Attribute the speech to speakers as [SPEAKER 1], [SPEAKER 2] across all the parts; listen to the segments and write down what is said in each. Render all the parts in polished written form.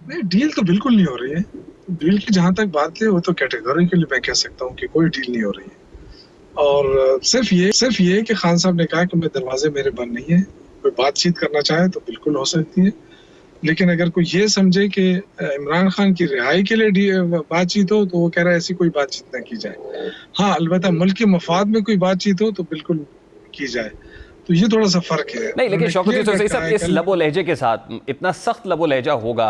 [SPEAKER 1] नहीं, डील तो बिल्कुल नहीं हो रही है। डील की जहां तक बात है वो तो कैटेगोरिकली मैं कह सकता हूँ कि कोई डील नहीं हो रही है। और सिर्फ ये कि खान साहब ने कहा कि मैं दरवाजे मेरे बंद नहीं है, कोई बातचीत करना चाहे तो बिल्कुल हो सकती है। लेकिन अगर कोई ये समझे कि इमरान खान की रिहाई के लिए बातचीत हो तो वो कह रहा है ऐसी कोई बातचीत ना की जाए। हाँ, अलबत्ता मुल्क के मफाद में कोई बातचीत हो तो बिल्कुल की जाए। तो ये थोड़ा सा फर्क है।
[SPEAKER 2] नहीं, लेकिन
[SPEAKER 1] उन्होंने
[SPEAKER 2] शौकत
[SPEAKER 1] क्लियर
[SPEAKER 2] यूसुफ
[SPEAKER 1] कट
[SPEAKER 2] सही
[SPEAKER 1] कहा
[SPEAKER 2] साहब
[SPEAKER 1] है
[SPEAKER 2] इस
[SPEAKER 1] कल।
[SPEAKER 2] लबो लहजे के साथ इतना सख्त लबो लहजा होगा,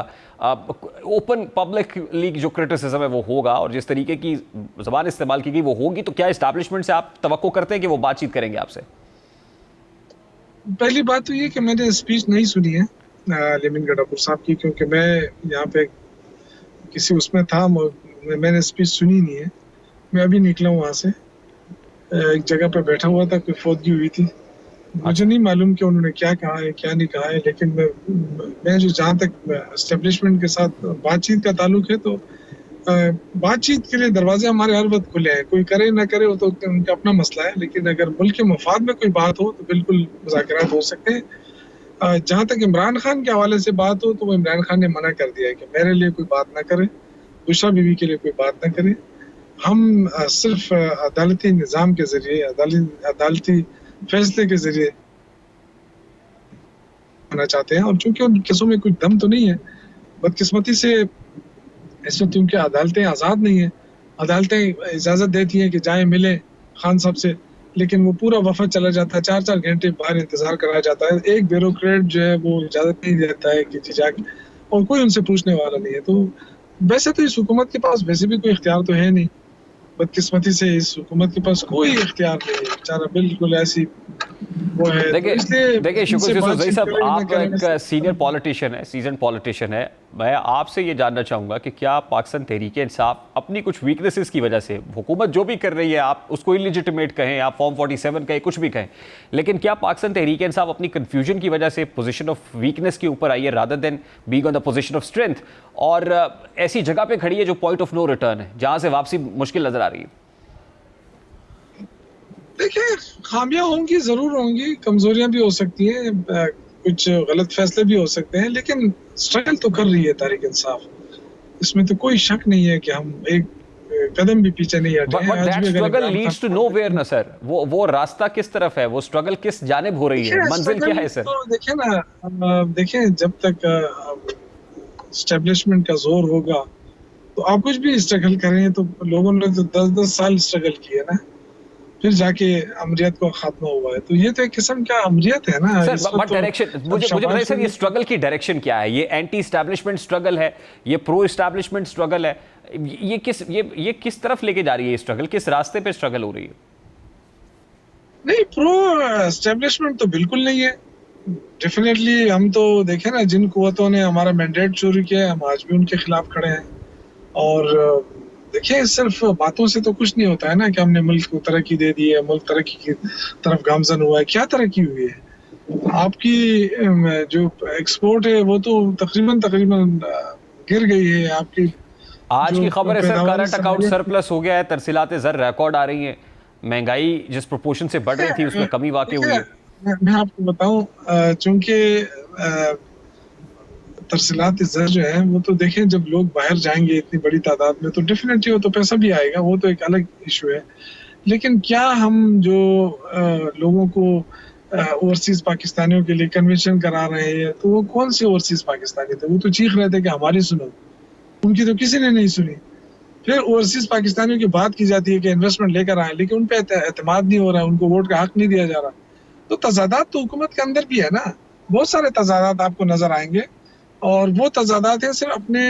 [SPEAKER 2] ओपन पब्लिक लीग जो क्रिटिसिज्म है वो होगा और जिस तरीके की जबान इस्तेमाल की गई वो होगी, तो क्या इस्टेब्लिशमेंट से आप तवक्को करते हैं कि वो बातचीत करेंगे आपसे?
[SPEAKER 1] पहली बात तो ये कि मैंने स्पीच नहीं सुनी है लेमिन गडापुर साहब की, क्योंकि मैं यहाँ पे किसी उसमें था, मैंने स्पीच सुनी नहीं है। मैं अभी निकला हूँ वहां से, एक जगह पे बैठा हुआ था, कोई फौतगी हुई थी। मुझे
[SPEAKER 2] अच्छा।
[SPEAKER 1] नहीं मालूम कि उन्होंने क्या कहा है क्या नहीं कहा है, लेकिन मैं जो जहाँ तक एस्टेब्लिशमेंट के साथ बातचीत का ताल्लुक है तो बातचीत के लिए दरवाजे हमारे हर वक्त खुले हैं। कोई करे ना करे वो तो उनका अपना मसला है, लेकिन अगर मुल्क के मफाद में कोई बात हो तो बिल्कुल मुज़ाकरात हो सकते हैं। जहाँ तक इमरान खान के हवाले से बात हो तो वो इमरान खान ने मना कर दिया है कि मेरे लिए कोई बात ना करे, बुशरा बीवी के लिए कोई बात ना करे। हम सिर्फ अदालती निज़ाम के जरिए, अदालती फैसले के जरिए होना चाहते हैं। और चूंकि उन केसों में कोई दम तो नहीं है, बदकिस्मती से इस वक्त उनकी अदालतें आज़ाद नहीं है। अदालतें इजाज़त देती हैं कि जाए मिले खान साहब से, लेकिन वो पूरा वफद चला जाता है, 4-4 घंटे बाहर इंतजार कराया जाता है। एक ब्यूरोक्रेट जो है वो इजाज़त नहीं देता है कि जाके, और कोई उनसे पूछने वाला नहीं है। तो वैसे तो इस हुकूमत के पास वैसे भी कोई इख्तियार तो है नहीं। बदकिस्मती से इस हुकूमत के पास कोई इख्तियार नहीं है, बेचारा बिल्कुल ऐसी वो है। तो
[SPEAKER 2] देखिए
[SPEAKER 1] इसलिए
[SPEAKER 2] देखिए शुक्र
[SPEAKER 1] इनसे
[SPEAKER 2] यूसुफ जई
[SPEAKER 1] बातचीत
[SPEAKER 2] साहब,
[SPEAKER 1] करें ना
[SPEAKER 2] आप
[SPEAKER 1] करें
[SPEAKER 2] एक सीनियर पॉलिटिशियन है, सीजन पॉलिटिशियन है। मैं आपसे ये जानना चाहूँगा कि क्या पाकिस्तान तहरीक इंसाफ अपनी कुछ वीकनेसेस की वजह से, हुकूमत जो भी कर रही है आप उसको इलिजिटिमेट कहें, आप फॉर्म 47 कहें, कुछ भी कहें, लेकिन क्या पाकिस्तान तहरीक इंसाफ अपनी कन्फ्यूजन की वजह से पोजीशन ऑफ वीकनेस के ऊपर आई है rather than being on the position of strength, और ऐसी जगह पे खड़ी है जो पॉइंट ऑफ नो रिटर्न है, जहाँ से वापसी मुश्किल नजर आ रही है?
[SPEAKER 1] देखिए, खामियां होंगी, जरूर होंगी, कमजोरियां भी हो सकती हैं, कुछ गलत फैसले भी हो सकते हैं, लेकिन स्ट्रगल तो कर रही है तहरीक इंसाफ। इसमें तो कोई शक नहीं है कि हम एक कदम भी पीछे नहीं हटे हैं।
[SPEAKER 2] बट
[SPEAKER 1] आज
[SPEAKER 2] दैट
[SPEAKER 1] भी अगर
[SPEAKER 2] struggle
[SPEAKER 1] Imran
[SPEAKER 2] leads to
[SPEAKER 1] Khan
[SPEAKER 2] nowhere ना सर, वो रास्ता किस तरफ है, वो स्ट्रगल किस जानिब हो रही है,
[SPEAKER 1] देखिए
[SPEAKER 2] मंजिल क्या
[SPEAKER 1] स्ट्रगल
[SPEAKER 2] है सर?
[SPEAKER 1] तो देखिए ना, देखिए जब तक स्टेब्लिशमेंट का जोर होगा तो आप कुछ भी स्ट्रगल करें, तो लोगों ने तो 10-10 साल स्ट्रगल किए ना, फिर जाके अमरियत को खात्मा हुआ है। तो ये तो एक किस्म का अमरियत है ना।
[SPEAKER 2] सर
[SPEAKER 1] इस वक्त
[SPEAKER 2] बट
[SPEAKER 1] तो
[SPEAKER 2] डायरेक्शन
[SPEAKER 1] सब
[SPEAKER 2] मुझे मुझे बताइए
[SPEAKER 1] शाबाश
[SPEAKER 2] सर, ये स्ट्रगल की डायरेक्शन क्या है? ये एंटी एस्टैब्लिशमेंट स्ट्रगल है, ये प्रो एस्टैब्लिशमेंट स्ट्रगल है, ये किस तरफ लेके जा रही है? ये स्ट्रगल किस रास्ते पे स्ट्रगल हो रही है?
[SPEAKER 1] नहीं, प्रो एस्टेब्लिशमेंट तो बिल्कुल नहीं है। डेफिनेटली हम तो देखें ना, जिन कुव्वतों ने हमारा मैंडेट चोरी किया है हम आज भी उनके खिलाफ खड़े हैं। और देखिए, सिर्फ बातों से तो कुछ नहीं होता है ना कि हमने मुल्क को तरक्की दे दी है, मुल्क तरक्की की तरफ गामजन हुआ है। क्या तरक्की हुई है आपकी? जो एक्सपोर्ट है वो तो तकरीबन तकरीबन गिर गई है आपकी।
[SPEAKER 2] आज
[SPEAKER 1] जो
[SPEAKER 2] की खबर है सर,
[SPEAKER 1] पैदावारी
[SPEAKER 2] करंट अकाउंट
[SPEAKER 1] सलाहियत थी,
[SPEAKER 2] सरप्लस हो गया है, तरसीलात ज़र रिकॉर्ड आ रही है, महंगाई जिस प्रोपोर्शन से बढ़ रही थी उसमें कमी वाकई हुई
[SPEAKER 1] देखिए,
[SPEAKER 2] है।
[SPEAKER 1] मैं आपको बताऊं, चूंकि तरसीलात ज़र जो है वो तो देखें, जब लोग बाहर जाएंगे इतनी बड़ी तादाद में तो डेफिनेटली वो तो पैसा भी आएगा, वो तो एक अलग इशू है। लेकिन क्या हम जो लोगों को ओवरसीज पाकिस्तानियों के लिए कन्वेंशन करा रहे हैं, तो वो कौन से ओवरसीज पाकिस्तानी थे? वो तो चीख रहे थे कि हमारी सुनो, उनकी तो किसी ने नहीं सुनी। फिर ओवरसीज पाकिस्तानियों की बात की जाती है कि इन्वेस्टमेंट लेकर आए, लेकिन उन पर एतमाद नहीं हो रहा है, उनको वोट का हक नहीं दिया जा रहा। तो तजादात तो हुकूमत के अंदर भी है ना, बहुत सारे तजादात आपको नजर आएंगे। और वो तजादात है सिर्फ अपने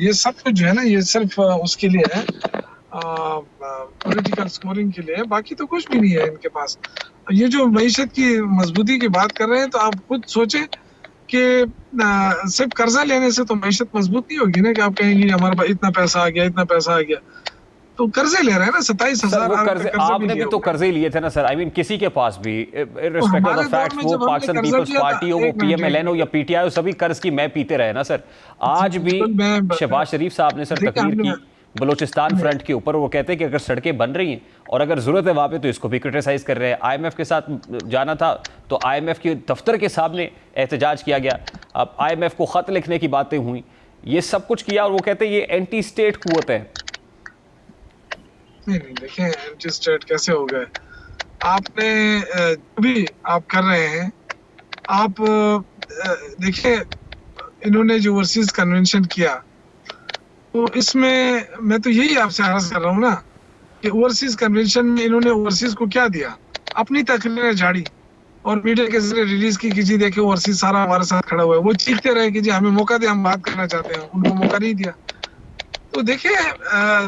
[SPEAKER 1] ये सब कुछ जो है ना, ये सिर्फ उसके लिए है, पॉलिटिकल स्कोरिंग के लिए है, बाकी तो कुछ भी नहीं है इनके पास। ये जो मईशत की मजबूती की बात कर रहे हैं, तो आप खुद सोचें कि सिर्फ कर्जा लेने से तो मईशत मजबूत नहीं होगी ना, कि आप कहेंगे हमारे पास इतना पैसा आ गया, इतना पैसा आ गया। तो कर्जे ले रहे हैं ना,
[SPEAKER 2] सर
[SPEAKER 1] 27,000
[SPEAKER 2] वो
[SPEAKER 1] का
[SPEAKER 2] कर्जे
[SPEAKER 1] कर्जा भी
[SPEAKER 2] आपने भी
[SPEAKER 1] लिया
[SPEAKER 2] तो
[SPEAKER 1] हुआ है।
[SPEAKER 2] कर्जे लिए थे ना सर, आई मीन किसी के पास भी,
[SPEAKER 1] तो
[SPEAKER 2] इररिस्पेक्टिव ऑफ द
[SPEAKER 1] हमारे दौर
[SPEAKER 2] फैक्ट,
[SPEAKER 1] में
[SPEAKER 2] वो
[SPEAKER 1] जब हमने
[SPEAKER 2] पाकिस्तान
[SPEAKER 1] कर्जा
[SPEAKER 2] पीपल्स
[SPEAKER 1] लिया था,
[SPEAKER 2] पार्टी हो, वो
[SPEAKER 1] एक
[SPEAKER 2] पीएमएलएन हो
[SPEAKER 1] मिनट,
[SPEAKER 2] या पीटीआई हो, सभी कर्ज की मैं पीते रहे ना सर। आज भी
[SPEAKER 1] बिल्कुल मैं
[SPEAKER 2] शहबाज शरीफ साहब ने सर
[SPEAKER 1] देखिए
[SPEAKER 2] तकरीर
[SPEAKER 1] हमने
[SPEAKER 2] की बलूचिस्तान फ्रंट के ऊपर, वो कहते हैं कि अगर सड़कें बन रही हैं और अगर जरूरत है वहां पे, तो इसको भी क्रिटिसाइज कर रहे हैं। आईएमएफ के साथ जाना था तो आईएमएफ के दफ्तर के सामने एहतजाज किया गया, अब आईएमएफ को खत लिखने की बातें हुई। ये सब कुछ किया और वो कहते हैं ये एंटी स्टेट कुव्वत है।
[SPEAKER 1] नहीं नहीं, देखिए एंटी स्टेट कैसे हो गए? आपने भी आप कर रहे हैं, आप देखिए इन्होंने जो ओवरसीज कन्वेंशन किया, तो इसमें मैं तो यही आपसे अर्ज कर रहा हूँ ना कि ओवरसीज कन्वेंशन में इन्होंने ओवरसीज को क्या दिया? अपनी तकरीरें झाड़ी और मीडिया के जरिए रिलीज की कि जी देखिए ओवरसीज सारा हमारे साथ खड़ा हुआ है। वो चीखते रहे कि जी हमें मौका दे, हम बात करना चाहते हैं, उनको मौका नहीं दिया। तो देखिए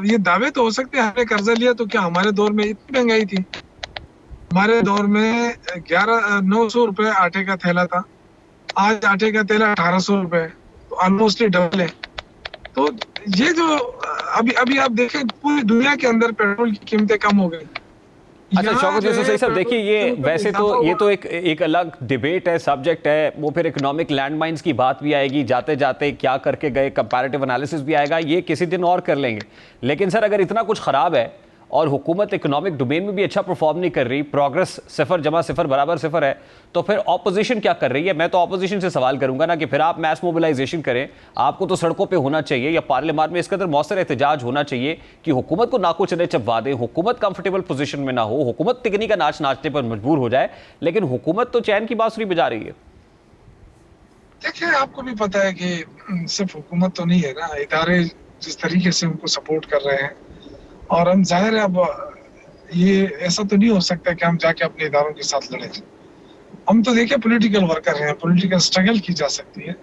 [SPEAKER 1] ये दावे तो हो सकते हैं हमने कर्जा लिया, तो क्या हमारे दौर में इतनी महंगाई थी? हमारे दौर में 900 रुपए आटे का थैला था, आज आटे का थैला 1800 रुपए, तो ऑलमोस्ट डबल है। तो ये जो अभी अभी आप देखें पूरी दुनिया के अंदर पेट्रोल की कीमतें कम हो गई।
[SPEAKER 2] अच्छा शौकत यूसुफ सही साहब, देखिए ये वैसे तो ये तो एक अलग डिबेट है, सब्जेक्ट है, वो फिर इकोनॉमिक लैंडमाइंस की बात भी आएगी, जाते जाते क्या करके गए कंपैरेटिव एनालिसिस भी आएगा, ये किसी दिन और कर लेंगे। लेकिन सर अगर इतना कुछ खराब है और हुकूमत इकोनॉमिक डोमेन में भी अच्छा परफॉर्म नहीं कर रही, प्रोग्रेस 0 जमा 0 बराबर 0 है, तो फिर ऑपोजिशन क्या कर रही है? मैं तो ऑपोजिशन से सवाल करूंगा ना कि फिर आप मैस मोबिलाइजेशन करें, आपको तो सड़कों पे होना चाहिए या पार्लियामेंट में इस कदर मौसर एहतजाज होना चाहिए कि हुकूमत को नाको चने चबवा दे, हुकूमत कंफर्टेबल पोजीशन में ना हो, हुकूमत तिकनी का नाच नाचने पर मजबूर हो जाए, लेकिन हुकूमत तो चैन की बांसुरी बजा रही है।
[SPEAKER 1] देखिए आपको भी पता है कि सिर्फ हुकूमत तो नहीं है ना, इदारे जिस तरीके से उनको सपोर्ट कर रहे हैं, और हम जाहिर है अब ये ऐसा तो नहीं हो सकता कि हम जाके अपने इदारों के साथ लड़े। हम तो देखिए पॉलिटिकल वर्कर हैं, पॉलिटिकल स्ट्रगल की जा सकती है।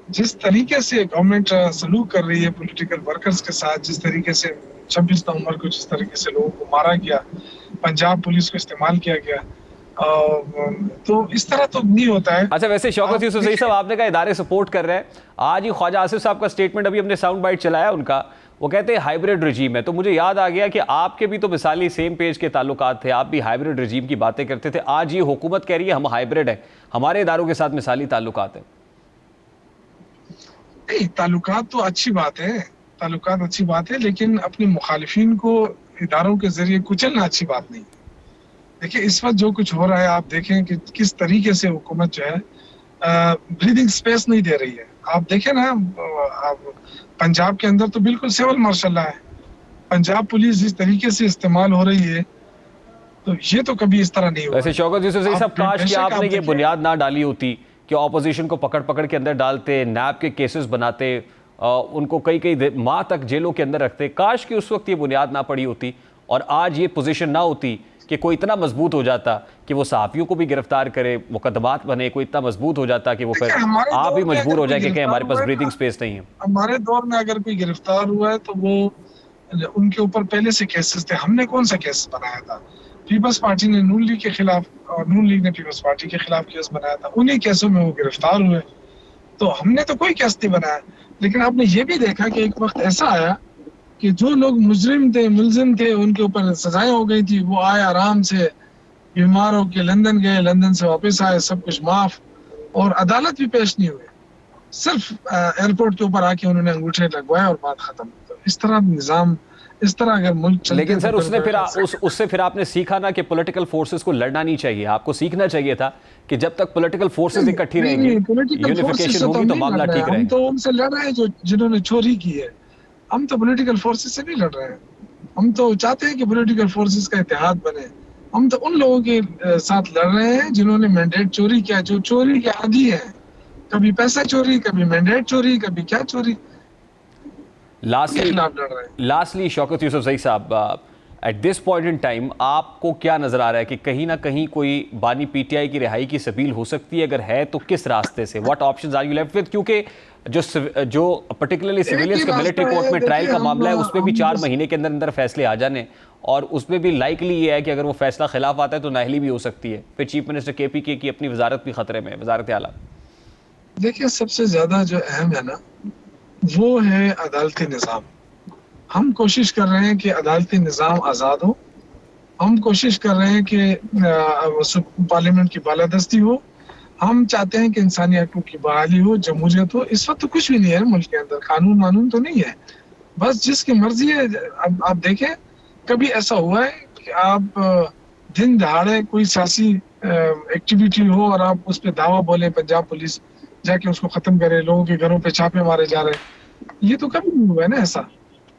[SPEAKER 1] जिस तरीके से गवर्नमेंट सलूक कर रही है पॉलिटिकल वर्कर्स के साथ, जिस तरीके से 26 नवंबर को जिस तरीके से लोगों को मारा गया, पंजाब पुलिस को इस्तेमाल किया गया, तो इस तरह तो नहीं होता है।
[SPEAKER 2] अच्छा वैसे शौकत यूसुफ सही साहब, आपने कहा इदारे सपोर्ट कर रहे हैं, आज ही ख्वाजा आसिफ साहब का स्टेटमेंट अभी हमने साउंड बाइट चलाया उनका, वो कहते हैं हाइब्रिड रजीम है। तो मुझे याद आ गया कि आपके भी तो मिसाली सेम पेज के ताल्लुकात थे, आप भी हाइब्रिड रजीम की बातें करते थे। आज ये हुकूमत कह रही है हम हाइब्रिड है, हमारे इदारों के साथ मिसाली ताल्लुकात है।
[SPEAKER 1] नहीं, ताल्लुकात तो अच्छी बात है, ताल्लुकात अच्छी बात है, लेकिन अपने मुखालिफिन को इदारों के जरिए कुचलना अच्छी बात नहीं। देखिए इस वक्त जो कुछ हो रहा है, आप देखें कि किस तरीके से हुकूमत जो है ब्रीदिंग स्पेस नहीं दे रही है। आप देखें ना, आप पंजाब के अंदर तो बिल्कुल सिविल मार्शल है, पंजाब पुलिस जिस तरीके से इस्तेमाल हो रही है, तो ये तो कभी इस तरह नहीं हुआ।
[SPEAKER 2] वैसे शौकत यूसुफ सही साहब, काश कि आपने ये बुनियाद ना डाली होती कि ऑपोजिशन को पकड़ पकड़ के अंदर डालते, नैब के केसेस बनाते, उनको कई कई माह तक जेलों के अंदर रखते, काश कि उस वक्त ये बुनियाद ना पड़ी होती और आज ये पोजीशन ना होती कि कोई इतना मजबूत हो जाता कि वो सहाफियों को भी गिरफ्तार करे, मुकदमात बने, कोई इतना मजबूत हो जाता कि वो फिर आप भी मजबूर हो जाए कि हमारे पास ब्रीदिंग स्पेस नहीं है।
[SPEAKER 1] हमारे दौर में अगर कोई गिरफ्तार हुआ है तो वो उनके ऊपर पहले से केसेस थे। हमने कौन सा केस बनाया था? पीपल्स पार्टी ने नून लीग के खिलाफ और नून लीग ने पीपल्स पार्टी के खिलाफ केस बनाया था, उन्हीं केसों में वो गिरफ्तार हुए। तो हमने तो कोई केस नहीं बनाया। लेकिन आपने ये भी देखा कि एक वक्त ऐसा आया कि जो लोग मुजरिम थे, मुलजिम थे, उनके ऊपर सजाएं हो गई थी, वो आए आराम से, बीमार होकर लंदन गए, लंदन से वापस आए, सब कुछ माफ, और अदालत भी पेश नहीं हुए, सिर्फ एयरपोर्ट के ऊपर आके उन्होंने अंगूठे लगवाए और बात खत्म। तो इस तरह निजाम, इस तरह अगर मुल्क चलते,
[SPEAKER 2] लेकिन सर उसने फिर उससे फिर आपने सीखा ना कि पॉलिटिकल फोर्सेस को लड़ना नहीं चाहिए, आपको सीखना चाहिए था कि जब तक पॉलिटिकल फोर्सेस इकट्ठी रहेंगी, यूनिफिकेशन होगी तो मामला ठीक रहेगा।
[SPEAKER 1] हम तो उनसे लड़ रहे हैं जो जिन्होंने चोरी की है, हम तो पॉलिटिकल फोर्सेस से नहीं लड़ रहे हैं। हम तो चाहते हैं कि पॉलिटिकल फोर्सेस का इत्तेहाद बने। हम तो उन लोगों के साथ लड़ रहे हैं जिन्होंने मैंडेट चोरी किया, जो चोरी के आदी है, कभी पैसा चोरी, कभी मैंडेट चोरी, कभी क्या चोरी।
[SPEAKER 2] लास्टली शौकत यूसुफ सही साहब, at this point in time आपको क्या नजर आ रहा है कि कहीं ना कहीं कोई बानी पीटीआई की रिहाई की सबील हो सकती है? अगर है तो किस रास्ते से? What options are you left with? क्योंकि जो पर्टिकुलरली सिविलियंस के मिलिट्री कोर्ट में ट्रायल का मामला है, उसमें भी 4 महीने के अंदर अंदर फैसले आ जाने, और उसमें भी लाइकली ये है कि अगर वो फैसला खिलाफ आता है तो नाअहली भी हो सकती है। फिर चीफ मिनिस्टर केपीके की अपनी वजारत भी खतरे में, वजारत आला।
[SPEAKER 1] देखिए सबसे ज्यादा जो अहम है ना, वो है अदालती निज़ाम। हम कोशिश कर रहे हैं कि अदालती निज़ाम आज़ाद हो, हम कोशिश कर रहे हैं कि पार्लियामेंट की बालादस्ती हो, हम चाहते हैं कि इंसानी हकूक़ की बहाली हो, जमहूरियत हो। इस वक्त तो कुछ भी नहीं है मुल्क के अंदर, कानून मानून तो नहीं है, बस जिसकी मर्जी है। अब आप देखें, कभी ऐसा हुआ है कि आप दिन दहाड़े कोई सियासी एक्टिविटी हो और आप उस पर दावा बोले, पंजाब पुलिस जाके उसको खत्म करे, लोगों के घरों पे छापे मारे जा रहे हैं। ये तो कभी नहीं हुआ है ना ऐसा।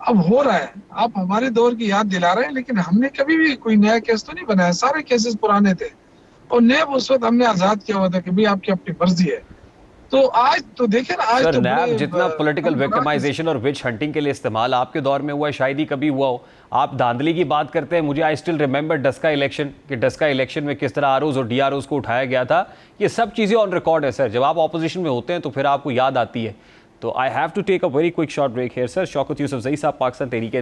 [SPEAKER 1] अब हो रहा है, आप हमारे दौर की याद दिला रहे हैं, लेकिन हमने कभी भी कोई नया केस तो नहीं बनाया, सारे केसेस पुराने थे। और नैब उस वक्त हमने आजाद किया हुआ था कि भाई आपकी अपनी मर्जी है। तो आज तो देखें ना, आज
[SPEAKER 2] सर
[SPEAKER 1] तो
[SPEAKER 2] नैब
[SPEAKER 1] बड़े
[SPEAKER 2] जितना पॉलिटिकल
[SPEAKER 1] कम
[SPEAKER 2] विक्टिमाइजेशन और विच हंटिंग के लिए इस्तेमाल आपके दौर में हुआ है, शायद ही कभी हुआ हो। आप धांधली की बात करते हैं, मुझे I still remember Daska election, कि डस्का इलेक्शन में किस तरह आरओज और डीआरओज को उठाया गया था। ये सब चीज़ें ऑन रिकॉर्ड है सर। जब आप ऑपोजिशन में होते हैं तो फिर आपको याद आती है। तो I have to take a very quick short break here sir. Shaukat Yusufzai sahab, Pakistan Tehreek